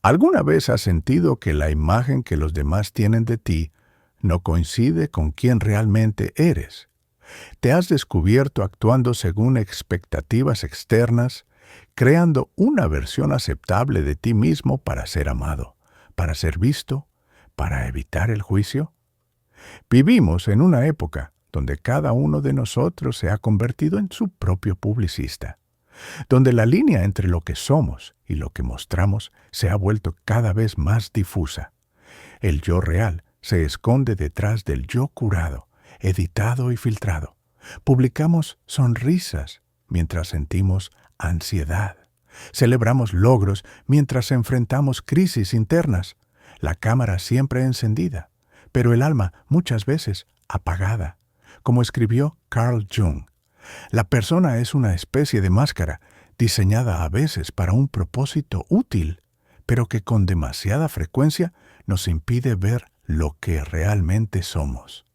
¿Alguna vez has sentido que la imagen que los demás tienen de ti no coincide con quién realmente eres? ¿Te has descubierto actuando según expectativas externas, creando una versión aceptable de ti mismo para ser amado, para ser visto, para evitar el juicio? Vivimos en una época donde cada uno de nosotros se ha convertido en su propio publicista, donde la línea entre lo que somos y lo que mostramos se ha vuelto cada vez más difusa. El yo real se esconde detrás del yo curado, editado y filtrado. Publicamos sonrisas mientras sentimos ansiedad. Celebramos logros mientras enfrentamos crisis internas. La cámara siempre encendida, pero el alma muchas veces apagada. Como escribió Carl Jung, la persona es una especie de máscara diseñada a veces para un propósito útil, pero que con demasiada frecuencia nos impide ver lo que realmente somos.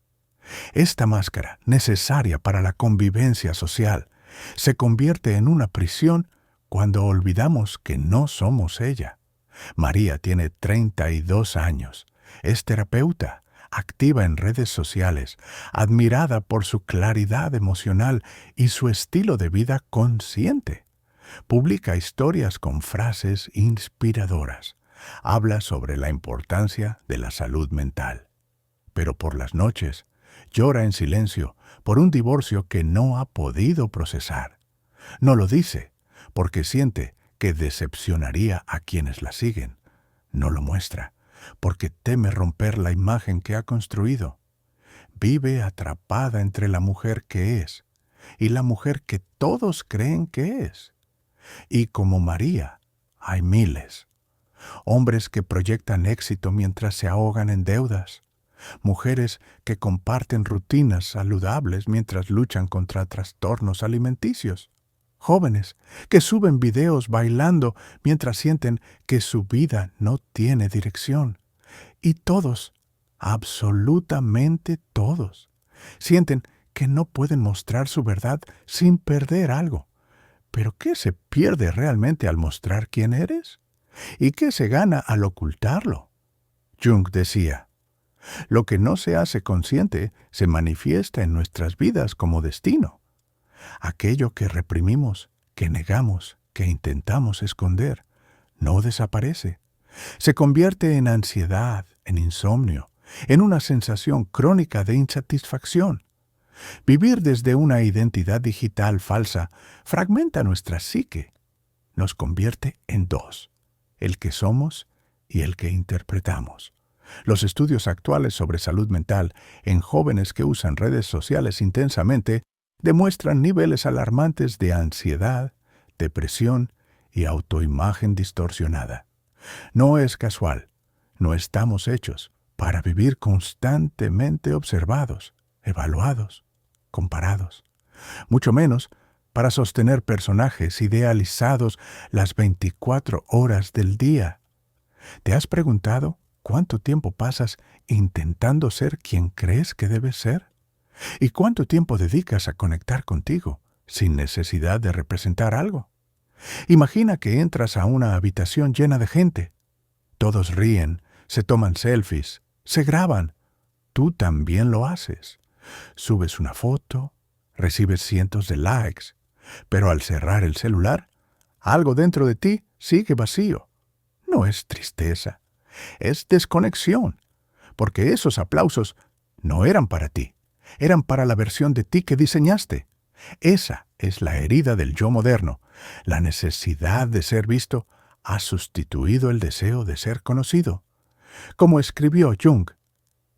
Esta máscara, necesaria para la convivencia social, se convierte en una prisión cuando olvidamos que no somos ella. María tiene 32 años, es terapeuta, activa en redes sociales, admirada por su claridad emocional y su estilo de vida consciente. Publica historias con frases inspiradoras. Habla sobre la importancia de la salud mental. Pero por las noches, llora en silencio por un divorcio que no ha podido procesar. No lo dice porque siente que decepcionaría a quienes la siguen. No lo muestra porque teme romper la imagen que ha construido. Vive atrapada entre la mujer que es y la mujer que todos creen que es. Y como María, hay miles. Hombres que proyectan éxito mientras se ahogan en deudas. Mujeres que comparten rutinas saludables mientras luchan contra trastornos alimenticios. Jóvenes que suben videos bailando mientras sienten que su vida no tiene dirección. Y todos, absolutamente todos, sienten que no pueden mostrar su verdad sin perder algo. ¿Pero qué se pierde realmente al mostrar quién eres? ¿Y qué se gana al ocultarlo? Jung decía, lo que no se hace consciente se manifiesta en nuestras vidas como destino. Aquello que reprimimos, que negamos, que intentamos esconder, no desaparece. Se convierte en ansiedad, en insomnio, en una sensación crónica de insatisfacción. Vivir desde una identidad digital falsa fragmenta nuestra psique. Nos convierte en dos, el que somos y el que interpretamos. Los estudios actuales sobre salud mental en jóvenes que usan redes sociales intensamente demuestran niveles alarmantes de ansiedad, depresión y autoimagen distorsionada. No es casual, no estamos hechos para vivir constantemente observados, evaluados, comparados, mucho menos para sostener personajes idealizados las 24 horas del día. ¿Te has preguntado cuánto tiempo pasas intentando ser quien crees que debes ser? ¿Y cuánto tiempo dedicas a conectar contigo sin necesidad de representar algo? Imagina que entras a una habitación llena de gente. Todos ríen, se toman selfies, se graban. Tú también lo haces. Subes una foto, recibes cientos de likes, pero al cerrar el celular, algo dentro de ti sigue vacío. No es tristeza, es desconexión, porque esos aplausos no eran para ti, eran para la versión de ti que diseñaste. Esa es la herida del yo moderno. La necesidad de ser visto ha sustituido el deseo de ser conocido. Como escribió Jung,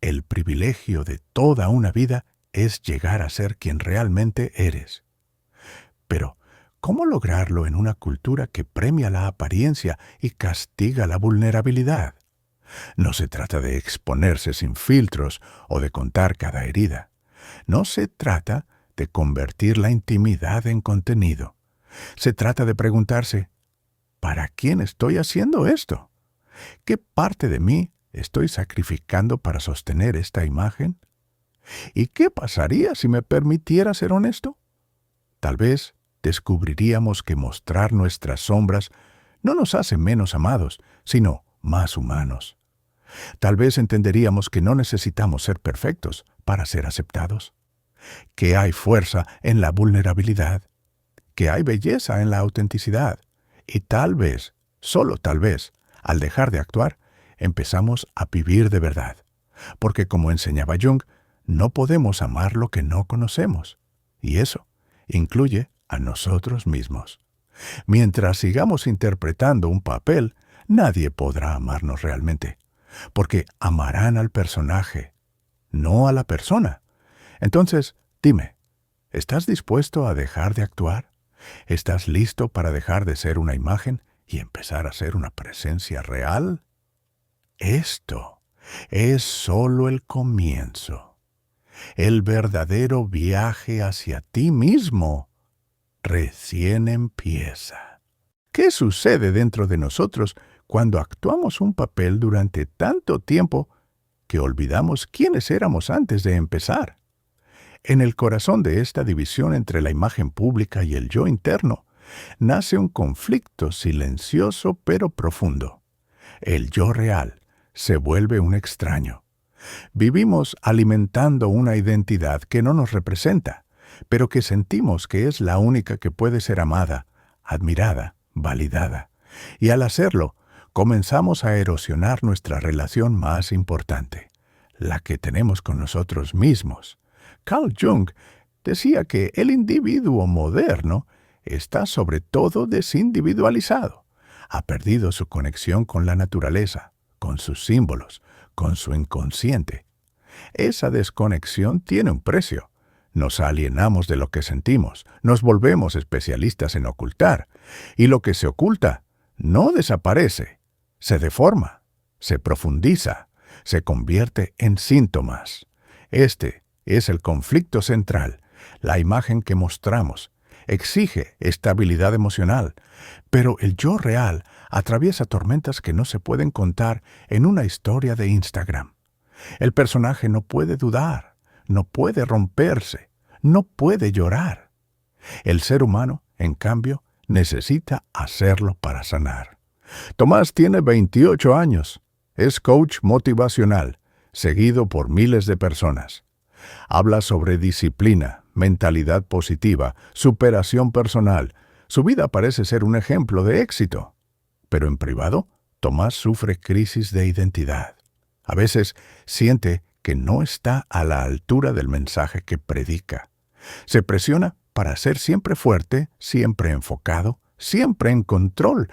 el privilegio de toda una vida es llegar a ser quien realmente eres. Pero, ¿cómo lograrlo en una cultura que premia la apariencia y castiga la vulnerabilidad? No se trata de exponerse sin filtros o de contar cada herida. No se trata de convertir la intimidad en contenido. Se trata de preguntarse, ¿para quién estoy haciendo esto? ¿Qué parte de mí estoy sacrificando para sostener esta imagen? ¿Y qué pasaría si me permitiera ser honesto? Tal vez descubriríamos que mostrar nuestras sombras no nos hace menos amados, sino más humanos. Tal vez entenderíamos que no necesitamos ser perfectos para ser aceptados, que hay fuerza en la vulnerabilidad, que hay belleza en la autenticidad, y tal vez, solo tal vez, al dejar de actuar, empezamos a vivir de verdad. Porque como enseñaba Jung, no podemos amar lo que no conocemos, y eso incluye a nosotros mismos. Mientras sigamos interpretando un papel, nadie podrá amarnos realmente, porque amarán al personaje, no a la persona. Entonces, dime, ¿estás dispuesto a dejar de actuar? ¿Estás listo para dejar de ser una imagen y empezar a ser una presencia real? Esto es solo el comienzo. El verdadero viaje hacia ti mismo recién empieza. ¿Qué sucede dentro de nosotros cuando actuamos un papel durante tanto tiempo que olvidamos quiénes éramos antes de empezar? En el corazón de esta división entre la imagen pública y el yo interno, nace un conflicto silencioso pero profundo. El yo real se vuelve un extraño. Vivimos alimentando una identidad que no nos representa, pero que sentimos que es la única que puede ser amada, admirada, validada. Y al hacerlo, comenzamos a erosionar nuestra relación más importante, la que tenemos con nosotros mismos. Carl Jung decía que el individuo moderno está sobre todo desindividualizado. Ha perdido su conexión con la naturaleza, con sus símbolos, con su inconsciente. Esa desconexión tiene un precio. Nos alienamos de lo que sentimos, nos volvemos especialistas en ocultar, y lo que se oculta no desaparece, se deforma, se profundiza, se convierte en síntomas. Este es el conflicto central. La imagen que mostramos exige estabilidad emocional, pero el yo real atraviesa tormentas que no se pueden contar en una historia de Instagram. El personaje no puede dudar, no puede romperse, no puede llorar. El ser humano, en cambio, necesita hacerlo para sanar. Tomás tiene 28 años. Es coach motivacional, seguido por miles de personas. Habla sobre disciplina, mentalidad positiva, superación personal. Su vida parece ser un ejemplo de éxito. Pero en privado, Tomás sufre crisis de identidad. A veces siente que no está a la altura del mensaje que predica. Se presiona para ser siempre fuerte, siempre enfocado, siempre en control.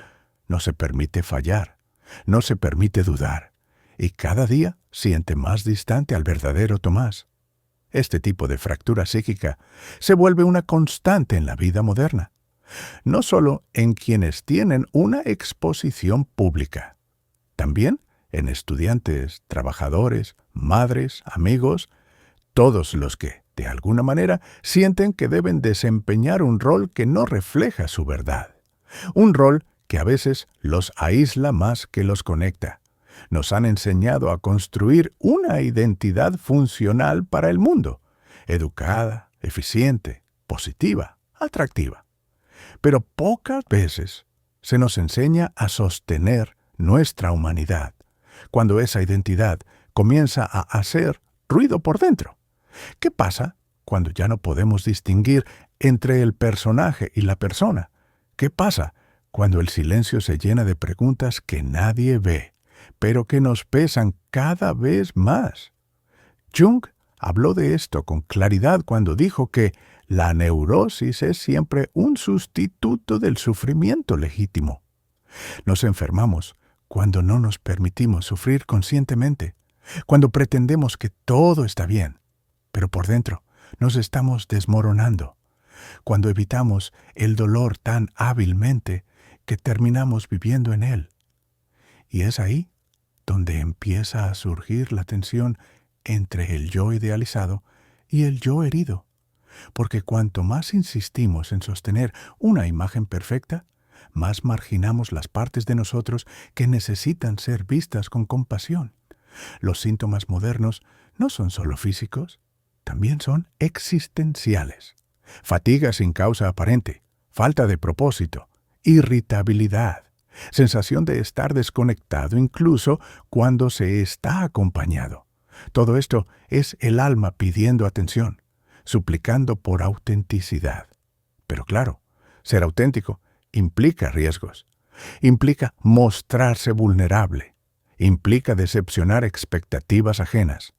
No se permite fallar, no se permite dudar. Y cada día siente más distante al verdadero Tomás. Este tipo de fractura psíquica se vuelve una constante en la vida moderna. No solo en quienes tienen una exposición pública, también en estudiantes, trabajadores, madres, amigos, todos los que, de alguna manera, sienten que deben desempeñar un rol que no refleja su verdad. Un rol que a veces los aísla más que los conecta. Nos han enseñado a construir una identidad funcional para el mundo, educada, eficiente, positiva, atractiva. Pero pocas veces se nos enseña a sostener nuestra humanidad, cuando esa identidad comienza a hacer ruido por dentro. ¿Qué pasa cuando ya no podemos distinguir entre el personaje y la persona? ¿Qué pasa cuando el silencio se llena de preguntas que nadie ve, pero que nos pesan cada vez más? Jung habló de esto con claridad cuando dijo que la neurosis es siempre un sustituto del sufrimiento legítimo. Nos enfermamos cuando no nos permitimos sufrir conscientemente, cuando pretendemos que todo está bien, pero por dentro nos estamos desmoronando, cuando evitamos el dolor tan hábilmente que terminamos viviendo en él. Y es ahí donde empieza a surgir la tensión entre el yo idealizado y el yo herido, porque cuanto más insistimos en sostener una imagen perfecta, más marginamos las partes de nosotros que necesitan ser vistas con compasión. Los síntomas modernos no son solo físicos, también son existenciales. Fatiga sin causa aparente, falta de propósito, irritabilidad, sensación de estar desconectado incluso cuando se está acompañado. Todo esto es el alma pidiendo atención, suplicando por autenticidad. Pero claro, ser auténtico implica riesgos, implica mostrarse vulnerable, implica decepcionar expectativas ajenas,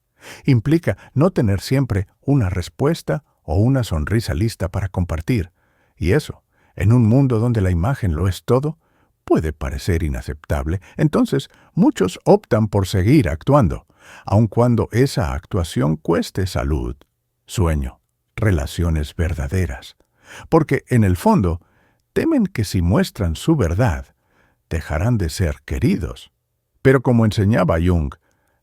implica no tener siempre una respuesta o una sonrisa lista para compartir, y eso, en un mundo donde la imagen lo es todo, puede parecer inaceptable. Entonces, muchos optan por seguir actuando, aun cuando esa actuación cueste salud, sueño, relaciones verdaderas, porque en el fondo temen que si muestran su verdad, dejarán de ser queridos. Pero como enseñaba Jung,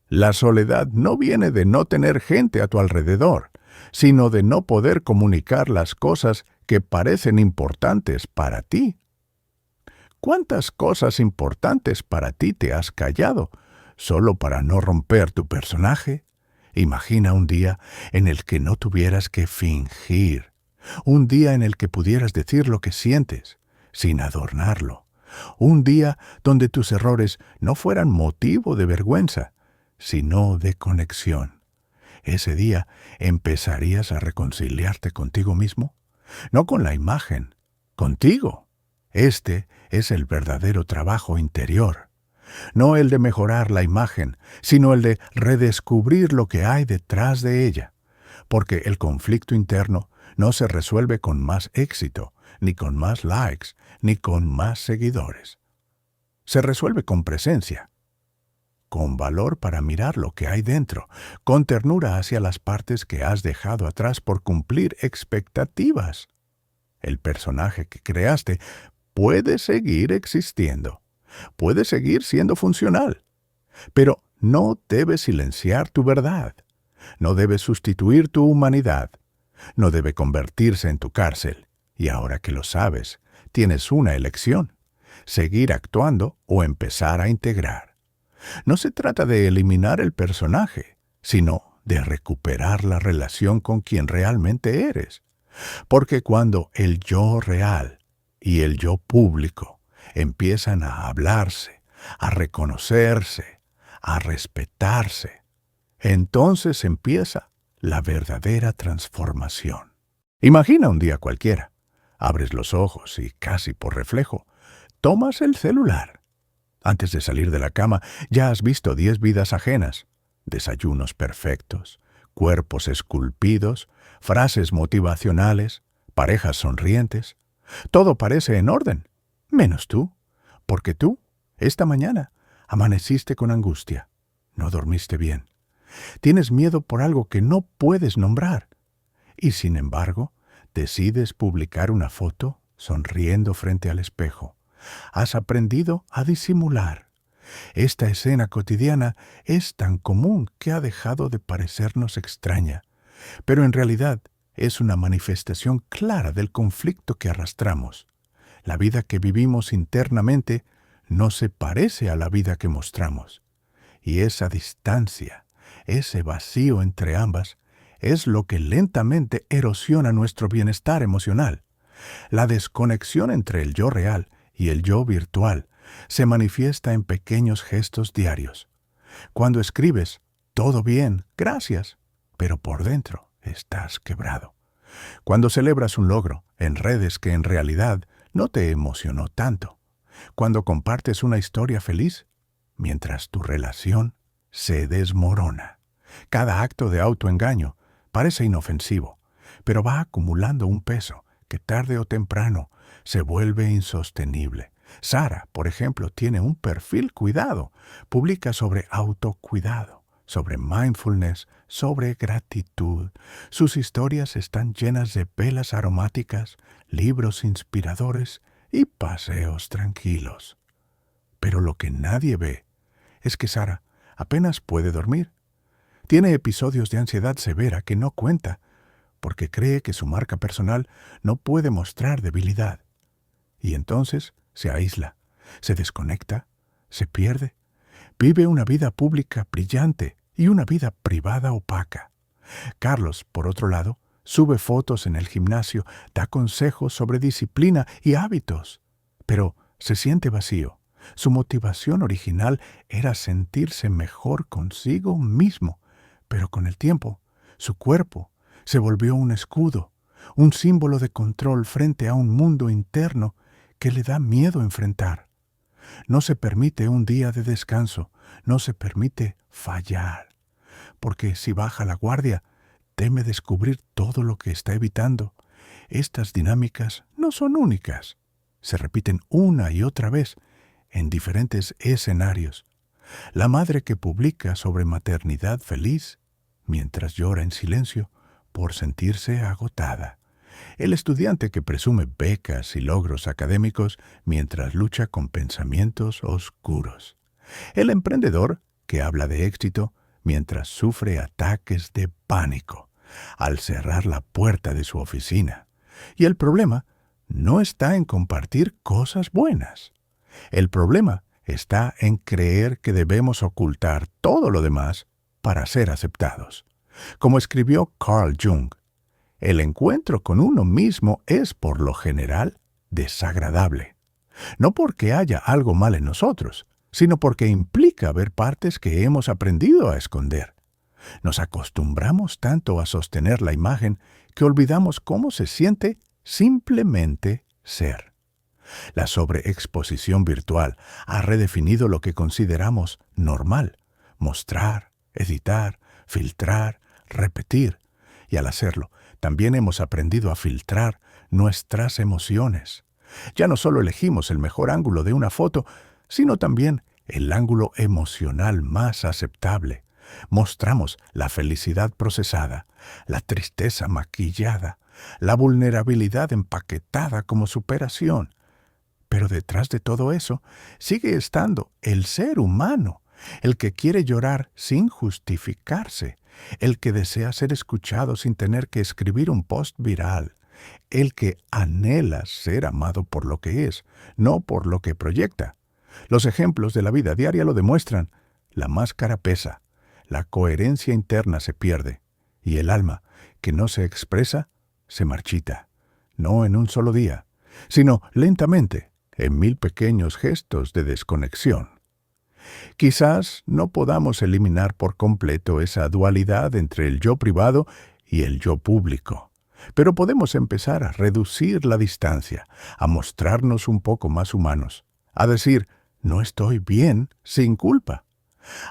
la soledad no viene de no tener gente a tu alrededor, sino de no poder comunicar las cosas que parecen importantes para ti. ¿Cuántas cosas importantes para ti te has callado solo para no romper tu personaje? Imagina un día en el que no tuvieras que fingir, un día en el que pudieras decir lo que sientes, sin adornarlo, un día donde tus errores no fueran motivo de vergüenza, sino de conexión. Ese día empezarías a reconciliarte contigo mismo, no con la imagen, contigo. Este es el verdadero trabajo interior, no el de mejorar la imagen, sino el de redescubrir lo que hay detrás de ella, porque el conflicto interno no se resuelve con más éxito, ni con más likes, ni con más seguidores. Se resuelve con presencia, con valor para mirar lo que hay dentro, con ternura hacia las partes que has dejado atrás por cumplir expectativas. El personaje que creaste puede seguir existiendo, puede seguir siendo funcional, pero no debe silenciar tu verdad, no debe sustituir tu humanidad, no debe convertirse en tu cárcel. Y ahora que lo sabes, tienes una elección: seguir actuando o empezar a integrar. No se trata de eliminar el personaje, sino de recuperar la relación con quien realmente eres. Porque cuando el yo real y el yo público empiezan a hablarse, a reconocerse, a respetarse, entonces empieza la verdadera transformación. Imagina un día cualquiera. Abres los ojos y, casi por reflejo, tomas el celular. Antes de salir de la cama, ya has visto 10 vidas ajenas, desayunos perfectos, cuerpos esculpidos, frases motivacionales, parejas sonrientes. Todo parece en orden, menos tú, porque tú, esta mañana, amaneciste con angustia, no dormiste bien, tienes miedo por algo que no puedes nombrar, y sin embargo, decides publicar una foto sonriendo frente al espejo. Has aprendido a disimular. Esta escena cotidiana es tan común que ha dejado de parecernos extraña, pero en realidad es una manifestación clara del conflicto que arrastramos. La vida que vivimos internamente no se parece a la vida que mostramos, y esa distancia, ese vacío entre ambas, es lo que lentamente erosiona nuestro bienestar emocional. La desconexión entre el yo real y el yo virtual se manifiesta en pequeños gestos diarios. Cuando escribes, todo bien, gracias, pero por dentro estás quebrado. Cuando celebras un logro en redes que en realidad no te emocionó tanto. Cuando compartes una historia feliz, mientras tu relación se desmorona. Cada acto de autoengaño parece inofensivo, pero va acumulando un peso que tarde o temprano se vuelve insostenible. Sara, por ejemplo, tiene un perfil cuidado, publica sobre autocuidado, sobre mindfulness, sobre gratitud. Sus historias están llenas de velas aromáticas, libros inspiradores y paseos tranquilos. Pero lo que nadie ve es que Sara apenas puede dormir. Tiene episodios de ansiedad severa que no cuenta, porque cree que su marca personal no puede mostrar debilidad. Y entonces se aísla, se desconecta, se pierde. Vive una vida pública brillante y una vida privada opaca. Carlos, por otro lado, sube fotos en el gimnasio, da consejos sobre disciplina y hábitos, pero se siente vacío, Su motivación original era sentirse mejor consigo mismo, pero con el tiempo, su cuerpo se volvió un escudo, un símbolo de control frente a un mundo interno que le da miedo enfrentar. No se permite un día de descanso, no se permite fallar, porque si baja la guardia, teme descubrir todo lo que está evitando. Estas dinámicas no son únicas, se repiten una y otra vez en diferentes escenarios. La madre que publica sobre maternidad feliz, mientras llora en silencio por sentirse agotada. El estudiante que presume becas y logros académicos mientras lucha con pensamientos oscuros. El emprendedor que habla de éxito mientras sufre ataques de pánico al cerrar la puerta de su oficina. Y el problema no está en compartir cosas buenas. El problema está en creer que debemos ocultar todo lo demás para ser aceptados. Como escribió Carl Jung, el encuentro con uno mismo es, por lo general, desagradable. No porque haya algo mal en nosotros, sino porque implica ver partes que hemos aprendido a esconder. Nos acostumbramos tanto a sostener la imagen que olvidamos cómo se siente simplemente ser. La sobreexposición virtual ha redefinido lo que consideramos normal: mostrar, editar, filtrar, repetir. Y al hacerlo, también hemos aprendido a filtrar nuestras emociones. Ya no solo elegimos el mejor ángulo de una foto, sino también el ángulo emocional más aceptable. Mostramos la felicidad procesada, la tristeza maquillada, la vulnerabilidad empaquetada como superación. Pero detrás de todo eso sigue estando el ser humano, el que quiere llorar sin justificarse, el que desea ser escuchado sin tener que escribir un post viral, el que anhela ser amado por lo que es, no por lo que proyecta. Los ejemplos de la vida diaria lo demuestran. La máscara pesa, la coherencia interna se pierde, y el alma, que no se expresa, se marchita, no en un solo día, sino lentamente, en 1000 pequeños gestos de desconexión. Quizás no podamos eliminar por completo esa dualidad entre el yo privado y el yo público, pero podemos empezar a reducir la distancia, a mostrarnos un poco más humanos, a decir, no estoy bien sin culpa,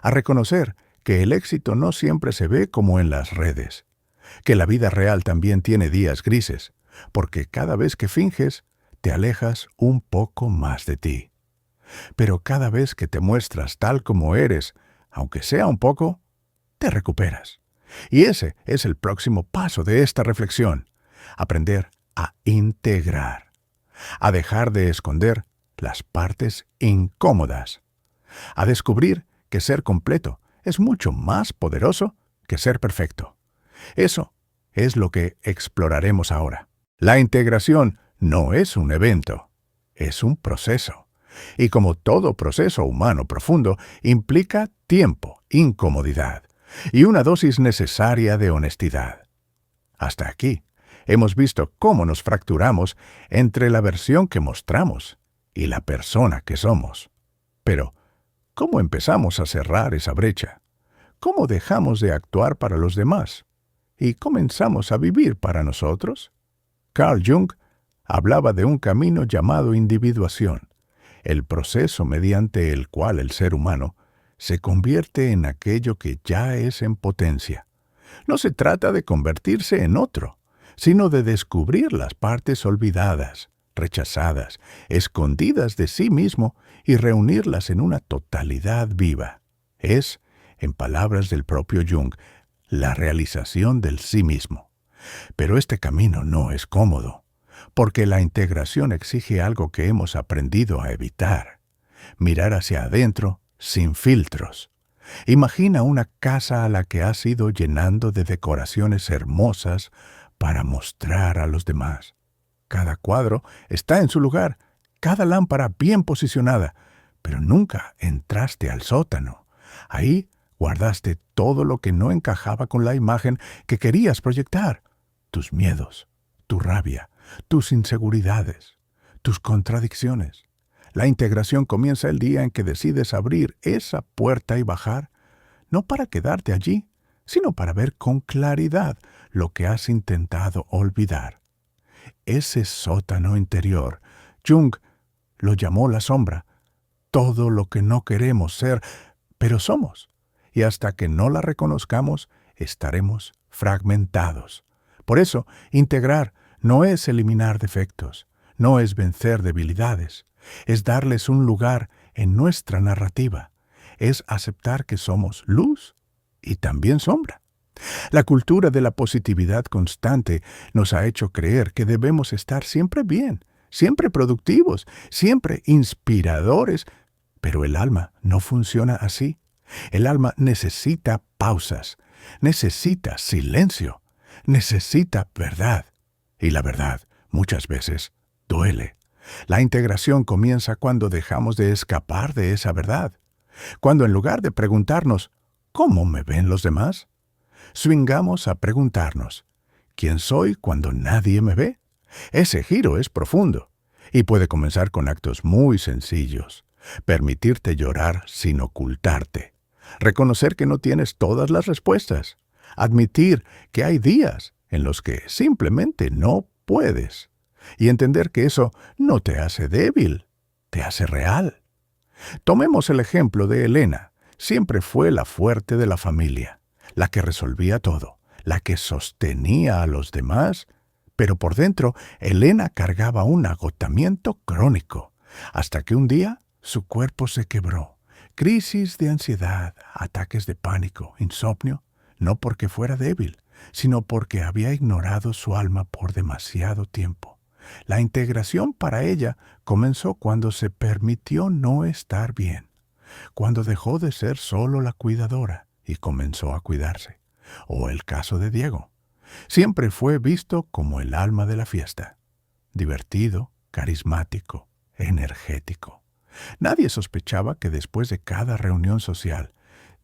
a reconocer que el éxito no siempre se ve como en las redes, que la vida real también tiene días grises, porque cada vez que finges, te alejas un poco más de ti. Pero cada vez que te muestras tal como eres, aunque sea un poco, te recuperas. Y ese es el próximo paso de esta reflexión: aprender a integrar, a dejar de esconder las partes incómodas, a descubrir que ser completo es mucho más poderoso que ser perfecto. Eso es lo que exploraremos ahora. La integración no es un evento, es un proceso. Y como todo proceso humano profundo, implica tiempo, incomodidad y una dosis necesaria de honestidad. Hasta aquí, hemos visto cómo nos fracturamos entre la versión que mostramos y la persona que somos. Pero, ¿cómo empezamos a cerrar esa brecha? ¿Cómo dejamos de actuar para los demás y comenzamos a vivir para nosotros? Carl Jung hablaba de un camino llamado individuación, el proceso mediante el cual el ser humano se convierte en aquello que ya es en potencia. No se trata de convertirse en otro, sino de descubrir las partes olvidadas, rechazadas, escondidas de sí mismo y reunirlas en una totalidad viva. Es, en palabras del propio Jung, la realización del sí mismo. Pero este camino no es cómodo, porque la integración exige algo que hemos aprendido a evitar: mirar hacia adentro sin filtros. Imagina una casa a la que has ido llenando de decoraciones hermosas para mostrar a los demás. Cada cuadro está en su lugar, cada lámpara bien posicionada, pero nunca entraste al sótano. Ahí guardaste todo lo que no encajaba con la imagen que querías proyectar: tus miedos, tu rabia, tus inseguridades, tus contradicciones, La integración comienza el día en que decides abrir esa puerta y bajar, no para quedarte allí, sino para ver con claridad lo que has intentado olvidar. Ese sótano interior, Jung lo llamó la sombra, todo lo que no queremos ser, pero somos. Y hasta que no la reconozcamos, estaremos fragmentados. Por eso, integrar no es eliminar defectos, no es vencer debilidades, es darles un lugar en nuestra narrativa, es aceptar que somos luz y también sombra. La cultura de la positividad constante nos ha hecho creer que debemos estar siempre bien, siempre productivos, siempre inspiradores, pero el alma no funciona así. El alma necesita pausas, necesita silencio, necesita verdad. Y la verdad, muchas veces, duele. La integración comienza cuando dejamos de escapar de esa verdad. Cuando en lugar de preguntarnos, ¿cómo me ven los demás?, swingamos a preguntarnos, ¿quién soy cuando nadie me ve? Ese giro es profundo y puede comenzar con actos muy sencillos. Permitirte llorar sin ocultarte. Reconocer que no tienes todas las respuestas. Admitir que hay días en los que simplemente no puedes. Y entender que eso no te hace débil, te hace real. Tomemos el ejemplo de Elena. Siempre fue la fuerte de la familia, la que resolvía todo, la que sostenía a los demás. Pero por dentro, Elena cargaba un agotamiento crónico, hasta que un día su cuerpo se quebró. Crisis de ansiedad, ataques de pánico, insomnio, no porque fuera débil, sino porque había ignorado su alma por demasiado tiempo. La integración para ella comenzó cuando se permitió no estar bien, cuando dejó de ser solo la cuidadora y comenzó a cuidarse. O el caso de Diego. Siempre fue visto como el alma de la fiesta. Divertido, carismático, energético. Nadie sospechaba que después de cada reunión social,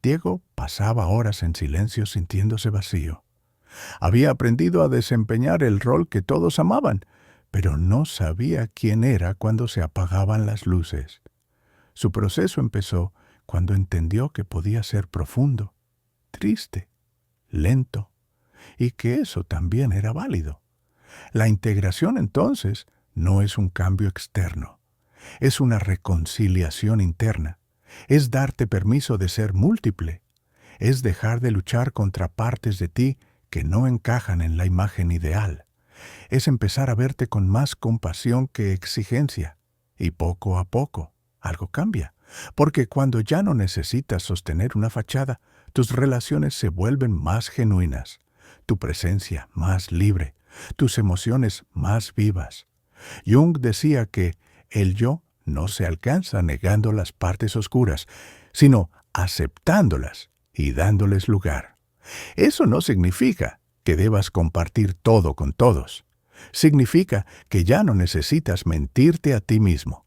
Diego pasaba horas en silencio sintiéndose vacío. Había aprendido a desempeñar el rol que todos amaban, pero no sabía quién era cuando se apagaban las luces. Su proceso empezó cuando entendió que podía ser profundo, triste, lento, y que eso también era válido. La integración, entonces, no es un cambio externo. Es una reconciliación interna. Es darte permiso de ser múltiple. Es dejar de luchar contra partes de ti que no encajan en la imagen ideal. Es empezar a verte con más compasión que exigencia. Y poco a poco, algo cambia. Porque cuando ya no necesitas sostener una fachada, tus relaciones se vuelven más genuinas, tu presencia más libre, tus emociones más vivas. Jung decía que el yo no se alcanza negando las partes oscuras, sino aceptándolas y dándoles lugar. Eso no significa que debas compartir todo con todos. Significa que ya no necesitas mentirte a ti mismo.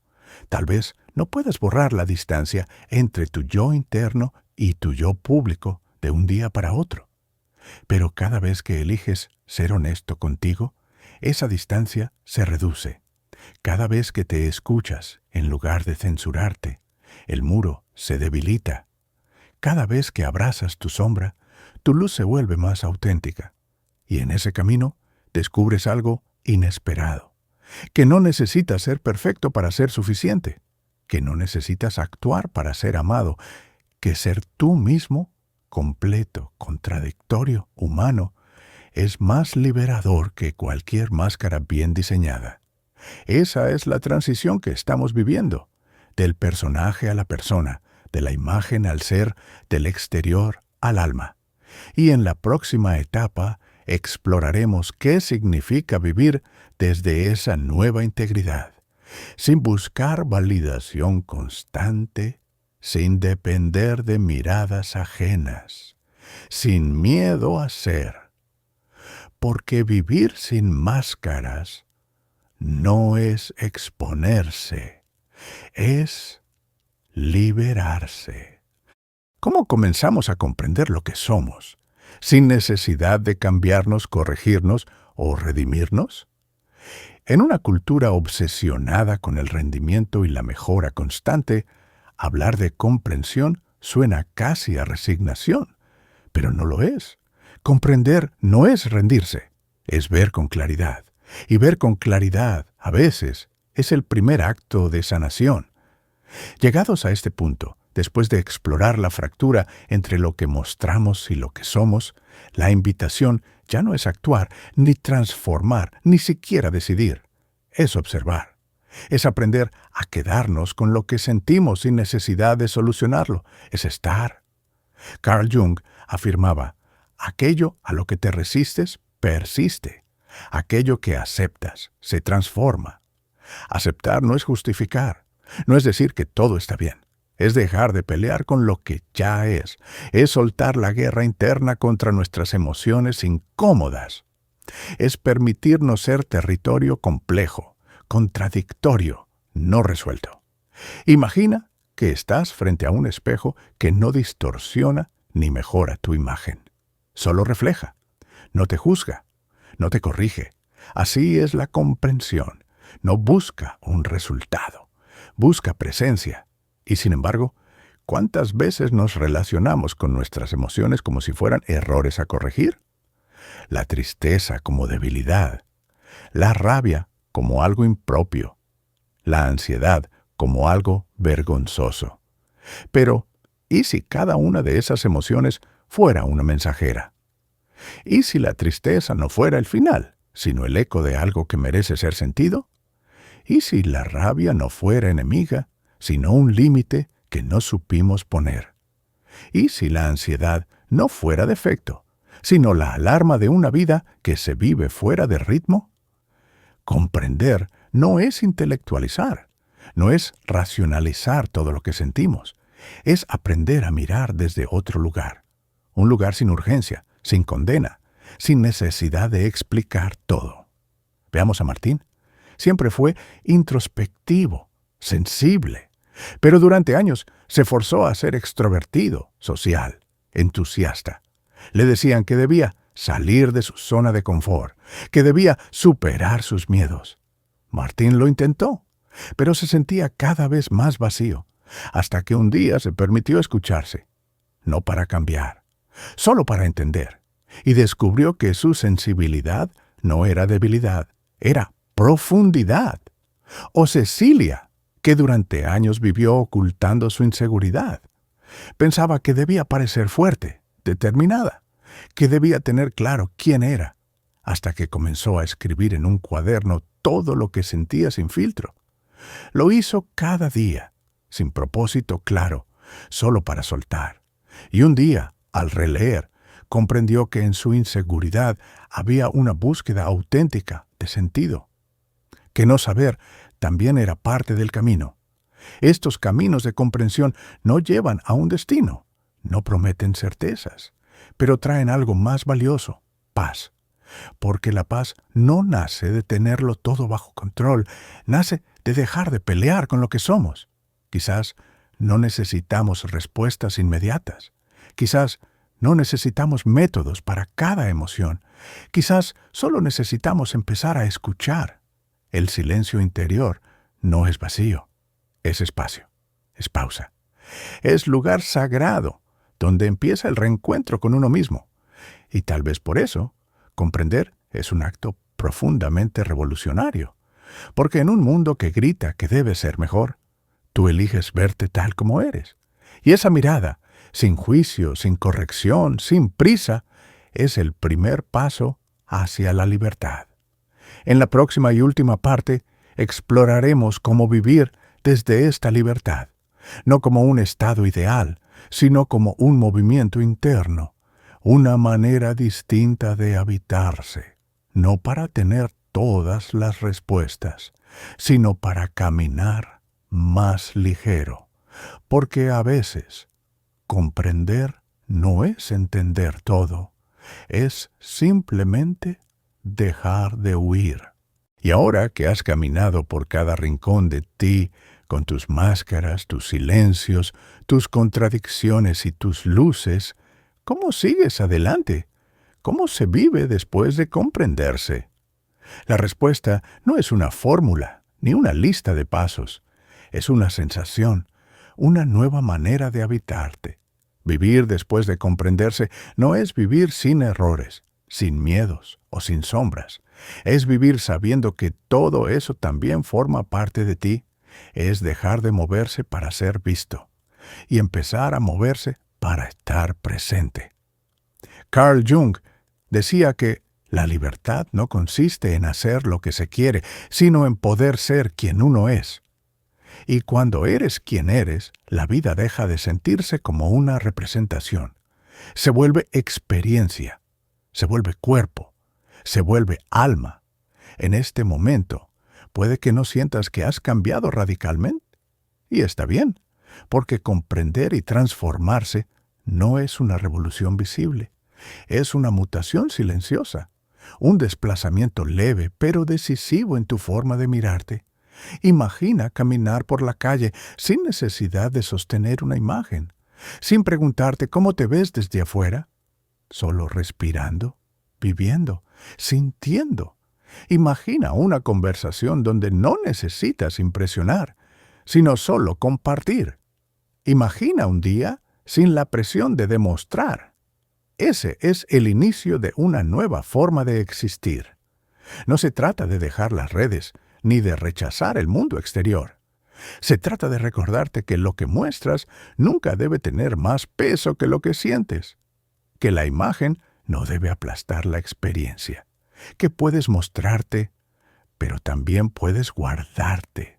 Tal vez no puedas borrar la distancia entre tu yo interno y tu yo público de un día para otro. Pero cada vez que eliges ser honesto contigo, esa distancia se reduce. Cada vez que te escuchas, en lugar de censurarte, el muro se debilita. Cada vez que abrazas tu sombra, tu luz se vuelve más auténtica. Y en ese camino descubres algo inesperado. Que no necesitas ser perfecto para ser suficiente. Que no necesitas actuar para ser amado. Que ser tú mismo, completo, contradictorio, humano, es más liberador que cualquier máscara bien diseñada. Esa es la transición que estamos viviendo, del personaje a la persona, de la imagen al ser, del exterior al alma. Y en la próxima etapa exploraremos qué significa vivir desde esa nueva integridad, sin buscar validación constante, sin depender de miradas ajenas, sin miedo a ser. Porque vivir sin máscaras no es exponerse, es liberarse. ¿Cómo comenzamos a comprender lo que somos, sin necesidad de cambiarnos, corregirnos o redimirnos? En una cultura obsesionada con el rendimiento y la mejora constante, hablar de comprensión suena casi a resignación, pero no lo es. Comprender no es rendirse, es ver con claridad. Y ver con claridad, a veces, es el primer acto de sanación. Llegados a este punto, después de explorar la fractura entre lo que mostramos y lo que somos, la invitación ya no es actuar, ni transformar, ni siquiera decidir. Es observar. Es aprender a quedarnos con lo que sentimos sin necesidad de solucionarlo. Es estar. Carl Jung afirmaba, aquello a lo que te resistes persiste. Aquello que aceptas se transforma. Aceptar no es justificar. No es decir que todo está bien. Es dejar de pelear con lo que ya es. Es soltar la guerra interna contra nuestras emociones incómodas. Es permitirnos ser territorio complejo, contradictorio, no resuelto. Imagina que estás frente a un espejo que no distorsiona ni mejora tu imagen. Solo refleja. No te juzga. No te corrige. Así es la comprensión. No busca un resultado. Busca presencia. Y sin embargo, ¿cuántas veces nos relacionamos con nuestras emociones como si fueran errores a corregir? La tristeza como debilidad. La rabia como algo impropio. La ansiedad como algo vergonzoso. Pero, ¿y si cada una de esas emociones fuera una mensajera? ¿Y si la tristeza no fuera el final, sino el eco de algo que merece ser sentido? ¿Y si la rabia no fuera enemiga, sino un límite que no supimos poner? ¿Y si la ansiedad no fuera defecto, sino la alarma de una vida que se vive fuera de ritmo? Comprender no es intelectualizar, no es racionalizar todo lo que sentimos, es aprender a mirar desde otro lugar, un lugar sin urgencia, sin condena, sin necesidad de explicar todo. Veamos a Martín. Siempre fue introspectivo, sensible, pero durante años se forzó a ser extrovertido, social, entusiasta. Le decían que debía salir de su zona de confort, que debía superar sus miedos. Martín lo intentó, pero se sentía cada vez más vacío, hasta que un día se permitió escucharse, no para cambiar, solo para entender, y descubrió que su sensibilidad no era debilidad, era profundidad. O Cecilia, que durante años vivió ocultando su inseguridad. Pensaba que debía parecer fuerte, determinada, que debía tener claro quién era, hasta que comenzó a escribir en un cuaderno todo lo que sentía sin filtro. Lo hizo cada día, sin propósito claro, solo para soltar. Y un día, al releer, comprendió que en su inseguridad había una búsqueda auténtica de sentido. Que no saber también era parte del camino. Estos caminos de comprensión no llevan a un destino, no prometen certezas, pero traen algo más valioso, paz. Porque la paz no nace de tenerlo todo bajo control, nace de dejar de pelear con lo que somos. Quizás no necesitamos respuestas inmediatas. Quizás no necesitamos métodos para cada emoción. Quizás solo necesitamos empezar a escuchar. El silencio interior no es vacío, es espacio, es pausa. Es lugar sagrado, donde empieza el reencuentro con uno mismo. Y tal vez por eso, comprender es un acto profundamente revolucionario. Porque en un mundo que grita que debes ser mejor, tú eliges verte tal como eres. Y esa mirada, sin juicio, sin corrección, sin prisa, es el primer paso hacia la libertad. En la próxima y última parte, exploraremos cómo vivir desde esta libertad, no como un estado ideal, sino como un movimiento interno, una manera distinta de habitarse, no para tener todas las respuestas, sino para caminar más ligero, porque a veces comprender no es entender todo, es simplemente dejar de huir. Y ahora que has caminado por cada rincón de ti, con tus máscaras, tus silencios, tus contradicciones y tus luces, ¿cómo sigues adelante? ¿Cómo se vive después de comprenderse? La respuesta no es una fórmula ni una lista de pasos. Es una sensación, una nueva manera de habitarte. Vivir después de comprenderse no es vivir sin errores, sin miedos o sin sombras. Es vivir sabiendo que todo eso también forma parte de ti. Es dejar de moverse para ser visto y empezar a moverse para estar presente. Carl Jung decía que la libertad no consiste en hacer lo que se quiere, sino en poder ser quien uno es. Y cuando eres quien eres, la vida deja de sentirse como una representación. Se vuelve experiencia, se vuelve cuerpo, se vuelve alma. En este momento, puede que no sientas que has cambiado radicalmente. Y está bien, porque comprender y transformarse no es una revolución visible. Es una mutación silenciosa, un desplazamiento leve pero decisivo en tu forma de mirarte. Imagina caminar por la calle sin necesidad de sostener una imagen, sin preguntarte cómo te ves desde afuera, solo respirando, viviendo, sintiendo. Imagina una conversación donde no necesitas impresionar, sino solo compartir. Imagina un día sin la presión de demostrar. Ese es el inicio de una nueva forma de existir. No se trata de dejar las redes, ni de rechazar el mundo exterior. Se trata de recordarte que lo que muestras nunca debe tener más peso que lo que sientes, que la imagen no debe aplastar la experiencia, que puedes mostrarte, pero también puedes guardarte,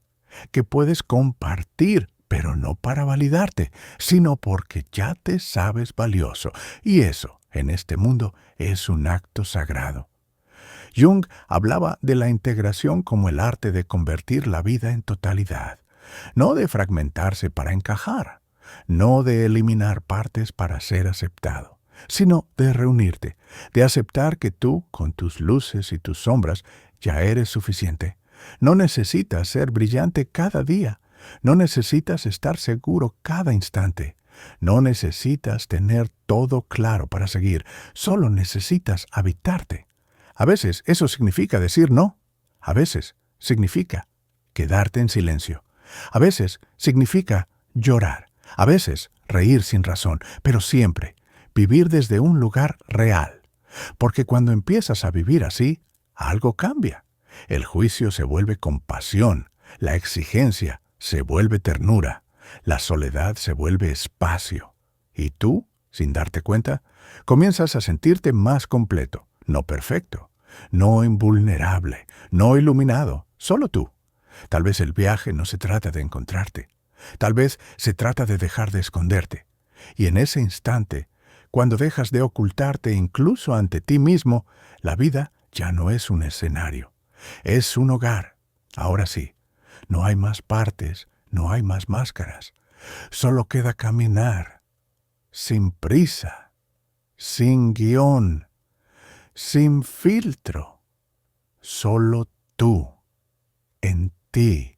que puedes compartir, pero no para validarte, sino porque ya te sabes valioso, y eso, en este mundo, es un acto sagrado. Jung hablaba de la integración como el arte de convertir la vida en totalidad, no de fragmentarse para encajar, no de eliminar partes para ser aceptado, sino de reunirte, de aceptar que tú, con tus luces y tus sombras, ya eres suficiente. No necesitas ser brillante cada día, no necesitas estar seguro cada instante, no necesitas tener todo claro para seguir, solo necesitas habitarte. A veces eso significa decir no. A veces significa quedarte en silencio. A veces significa llorar. A veces reír sin razón. Pero siempre vivir desde un lugar real. Porque cuando empiezas a vivir así, algo cambia. El juicio se vuelve compasión. La exigencia se vuelve ternura. La soledad se vuelve espacio. Y tú, sin darte cuenta, comienzas a sentirte más completo, no perfecto. No invulnerable, no iluminado, solo tú. Tal vez el viaje no se trata de encontrarte. Tal vez se trata de dejar de esconderte. Y en ese instante, cuando dejas de ocultarte incluso ante ti mismo, la vida ya no es un escenario. Es un hogar. Ahora sí, no hay más partes, no hay más máscaras. Solo queda caminar, sin prisa, sin guión, sin filtro, solo tú, en ti.